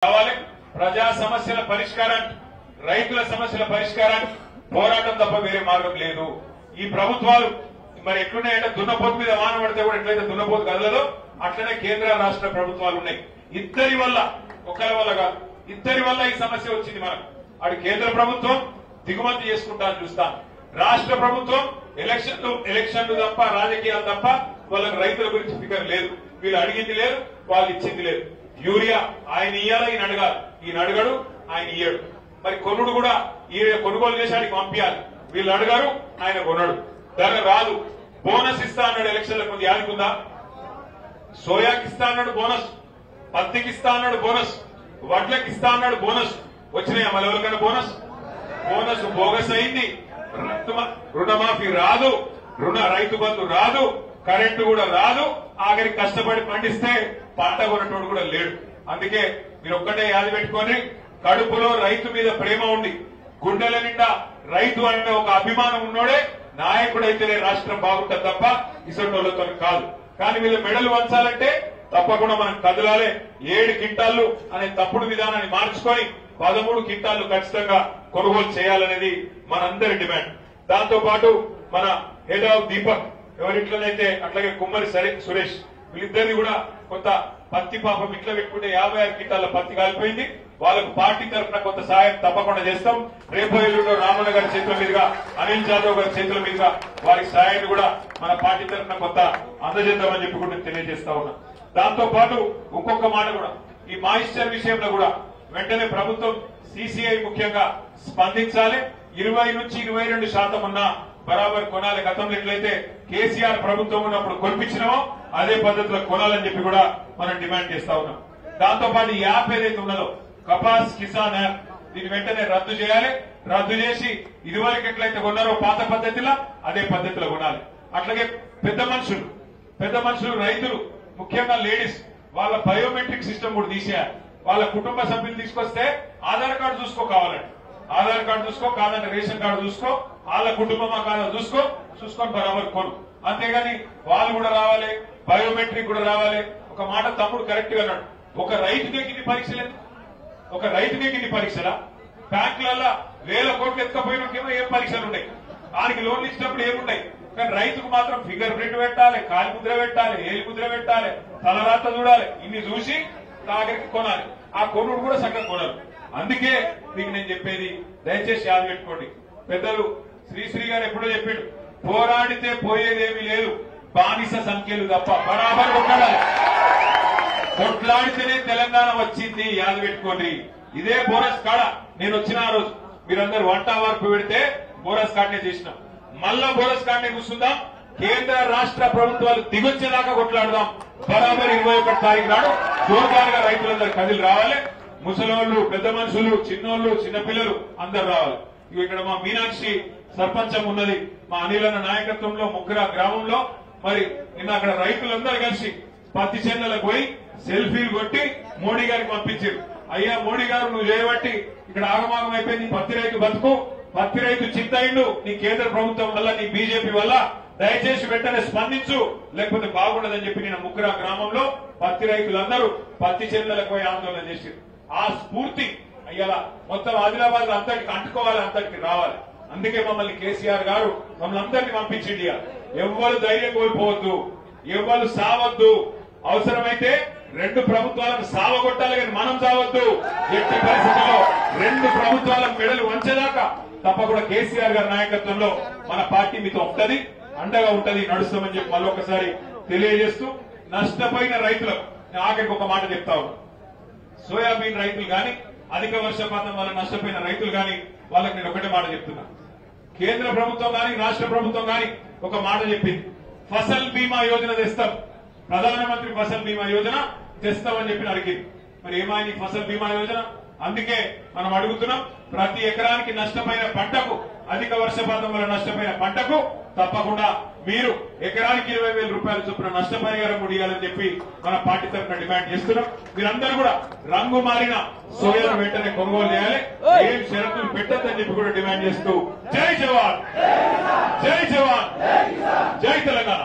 కావాలి. ప్రజా సమస్యల పరిష్కారానికి, రైతుల సమస్యల పరిష్కారానికి పోరాటం తప్ప వేరే మార్గం లేదు. ఈ ప్రభుత్వాలు మరి ఎట్లున్నాయంటే దున్నపోతు మీద వాన పడితే కూడా ఎట్లయితే దున్నపోతు కదలదో అట్లనే కేంద్ర రాష్ట్ర ప్రభుత్వాలు ఉన్నాయి. ఇద్దరి వల్ల, ఒకరి వల్ల కాదు, ఇద్దరి వల్ల ఈ సమస్య వచ్చింది. మనకు అటు కేంద్ర ప్రభుత్వం దిగుమతి చేసుకుంటాను చూస్తాను, రాష్ట్ర ప్రభుత్వం ఎలక్షన్లు తప్ప, రాజకీయాలు తప్ప వాళ్ళకి రైతుల గురించి ఫికర్ లేదు. వీళ్ళు అడిగింది లేదు, వాళ్ళు ఇచ్చింది లేదు. యూరియా ఆయన ఇయ్యాలా, ఈయన అడగాలి, ఈయన అడగడు, ఆయన ఇయ్యడు. మరి కొనుడు కూడా ఈయన కొనుగోలు చేసాడికి పంపించాలి, వీళ్ళు అడగారు, ఆయన కొనడు. ధర రాదు. బోనస్ ఇస్తా అన్నాడు ఎలక్షన్లకు ముందు, యాదుకుందా? సోయాకి ఇస్తా అన్నాడు బోనస్, పత్తికి ఇస్తా అన్నాడు బోనస్, వడ్లకి ఇస్తా అన్నాడు బోనస్. వచ్చినాయా మళ్ళీ ఎవరికైనా బోనస్? బోనస్ బోగస్ అయింది. రుణమాఫీ రాదు, రైతు బంధు రాదు, కరెంటు కూడా రాదు. ఆఖరికి కష్టపడి పండిస్తే పంట కొనటోడు కూడా లేడు. అందుకే మీరు ఒక్కటే యాది పెట్టుకొని, కడుపులో రైతు మీద ప్రేమ ఉండి, గుండెల నిండా రైతు అంటే ఒక అభిమానం ఉన్నోడే నాయకుడైతేనే రాష్ట్రం బాగుంటుంది తప్ప ఇసోటోళ్లతో కాదు. కానీ వీళ్ళు మెడలు వంచాలంటే తప్పకుండా మనం కదలాలి. 7 క్వింటాళ్లు అనే తప్పుడు విధానాన్ని మార్చుకొని 13 క్వింటాళ్లు ఖచ్చితంగా కొనుగోలు చేయాలనేది మనందరి డిమాండ్. దాంతో పాటు మన హెడ్ ఆఫ్ దీపక్ ఎవరింట్లోనైతే అట్లాగే కుమ్మరి సురేష్ వీళ్ళిద్దరిది కూడా కొంత పత్తి పాపం ఇంట్లో పెట్టుకుంటే 56 క్వింటాల పత్తి కాలిపోయింది. వాళ్ళకు పార్టీ తరఫున కొంత సాయం తప్పకుండా చేస్తాం. రేపు ఎల్లుండో రామన్న గారి చేతుల మీదుగా, అనిల్ జాదవ్ గారి చేతుల మీదుగా వారి సాయాన్ని కూడా మన పార్టీ తరఫున కొంత అందజేద్దామని చెప్పి కూడా తెలియజేస్తా ఉన్నాం. దాంతో పాటు ఇంకొక మాట కూడా, ఈ మాయిశ్చర్ విషయంలో కూడా వెంటనే ప్రభుత్వం సిసిఐ ముఖ్యంగా స్పందించాలి. 20 నుంచి 22% ఉన్న బరాబర్ కొనాలి. గతంలో ఎట్లయితే కేసీఆర్ ప్రభుత్వం ఉన్నప్పుడు కొనిపించినామో అదే పద్ధతిలో కొనాలని చెప్పి కూడా మనం డిమాండ్ చేస్తా ఉన్నాం. దాంతో పాటు ఈ యాప్ ఏదైతే ఉన్నదో కపాస్ కిసాన్ యాప్, దీన్ని వెంటనే రద్దు చేయాలి. రద్దు చేసి ఇదివరకు ఎట్లయితే కొన్నారో పాత పద్ధతిలో అదే పద్ధతిలో కొనాలి. అట్లాగే పెద్ద మనుషులు రైతులు, ముఖ్యంగా లేడీస్, వాళ్ళ బయోమెట్రిక్ సిస్టమ్ కూడా తీసేయాలి. వాళ్ళ కుటుంబ సభ్యులు తీసుకొస్తే ఆధార్ కార్డు చూసుకో, కావాలంటే ఆధార్ కార్డు చూసుకో, కాదంటే రేషన్ కార్డు చూసుకో, వాళ్ళ కుటుంబమా కాదా చూసుకొని బరాబర్ కొను. అంతేగాని వాళ్ళు కూడా రావాలి, బయోమెట్రిక్ కూడా రావాలి. ఒక మాట తమ్ముడు కరెక్ట్ గా అన్నాడు, ఒక రైతుకే ఇన్ని పరీక్షలు, ఒక రైతుకే ఇన్ని పరీక్షలా? బ్యాంకులలో 1000 కోట్లు ఎత్తుకపోయినాకేమో ఏం పరీక్షలు ఉన్నాయి, దానికి లోన్లు ఇచ్చినప్పుడు ఏమున్నాయి. కానీ రైతుకు మాత్రం ఫింగర్ ప్రింట్ పెట్టాలి, కాలి ముద్ర పెట్టాలి, ఏలి ముద్ర పెట్టాలి, తలరాత చూడాలి, ఇన్ని చూసి ఆఖరికి కొనాలి. ఆ కొనుడు కూడా చక్కగా కొనాలి. అందుకే మీకు నేను చెప్పేది, దయచేసి యాద పెట్టుకోండి. పెద్దలు శ్రీశ్రీ గారు ఎప్పుడో చెప్పిండు, పోరాడితే పోయేదేమీ లేదు, బానిస సంఖ్యలు తప్ప. బరాబర్ కొట్లాడాలి, కొట్లాడితేనే తెలంగాణ వచ్చింది. యాద పెట్టుకోండి. ఇదే బోనస్ కాడ నేను వచ్చిన ఆ రోజు మీరందరూ వంట వార్పు పెడితే బోనస్ కార్డునే చేసినాం. మళ్ళా బోనస్ కార్డునే కూర్చుందాం. కేంద్ర రాష్ట్ర ప్రభుత్వాలు దిగొచ్చేదాకా కొట్లాడదాం. బరాబర్ 21 తారీఖు నాడు జోర్దారుగా రైతులందరూ కదిలి రావాలి. ముసలోళ్లు, పెద్ద మనుషులు, చిన్నోళ్లు, చిన్నపిల్లలు అందరు రావాలి. ఇక్కడ మా మీనాక్షి సర్పంచం ఉన్నది, మా అనిలన్న నాయకత్వంలో ముగ్గురు గ్రామంలో. మరి నిన్న అక్కడ రైతులందరూ కలిసి పత్తి చేనులకు పోయి సెల్ఫీలు కొట్టి మోడీ గారికి పంపించారు. అయ్యా మోడీ గారు, నువ్వు చేయబట్టి ఇక్కడ ఆగమాగం అయిపోయింది, పత్తి రైతు బతుకు, పత్తి రైతు చింతయిండు నీ కేంద్ర ప్రభుత్వం వల్ల, నీ బీజేపీ వల్ల, దయచేసి వెంటనే స్పందించు, లేకపోతే బాగుండదని చెప్పి నేను ముగ్గురు గ్రామంలో పత్తి రైతులందరూ పత్తి చేనులకు పోయి ఆందోళన చేశారు. ఆ స్ఫూర్తి అయ్యాల మొత్తం ఆదిలాబాద్ అంతటికి అంటుకోవాలి, అంతటికి రావాలి. అందుకే మమ్మల్ని కేసీఆర్ గారు మమ్మల్ని అందరినీ పంపించింది. ఎవ్వరు ధైర్యం కోల్పోవద్దు, ఎవ్వరు సావద్దు. అవసరమైతే 2 ప్రభుత్వాలకు సావగొట్టాలి, కానీ మనం సావద్దు. ఎట్టి పరిస్థితుల్లో 2 ప్రభుత్వాలకు మెడలు వంచేదాకా తప్పకుండా కేసీఆర్ గారి నాయకత్వంలో మన పార్టీ మీతో ఉంటది, అండగా ఉంటది, నడుస్తామని చెప్పి మళ్ళొకసారి తెలియజేస్తూ, నష్టపోయిన రైతులకు నేను ఆఖరికి ఒక మాట చెప్తా ఉన్నా. సోయాబీన్ రైతులు గాని, అధిక వర్షపాతం వల్ల నష్టపోయిన రైతులు గాని, వాళ్ళకి నేను ఒకటే మాట చెప్తున్నా. కేంద్ర ప్రభుత్వం గాని, రాష్ట్ర ప్రభుత్వం గాని ఒక మాట చెప్పింది, ఫసల్ బీమా యోజన తెస్తాం, ప్రధానమంత్రి ఫసల్ బీమా యోజన తెస్తామని చెప్పి అడిగింది. మరి ఏమైంది ఫసల్ బీమా యోజన? అందుకే మనం అడుగుతున్నాం, ప్రతి ఎకరానికి నష్టపోయిన పంటకు, అధిక వర్షపాతం వల్ల నష్టపోయిన పంటకు తప్పకుండా మీరు ఎకరానికి 20,000 రూపాయల చొప్పున నష్టపరిహారం ముడియాలని చెప్పి మన పార్టీ తరఫున డిమాండ్ చేస్తున్నాం. మీరందరూ కూడా రంగు మారిన సోయాను వెంటనే కొనుగోలు చేయాలి, ఏం షరతులు పెట్టద్దని చెప్పి కూడా డిమాండ్ చేస్తూ, జై జవాన్, జై జవాన్, జై తెలంగాణ.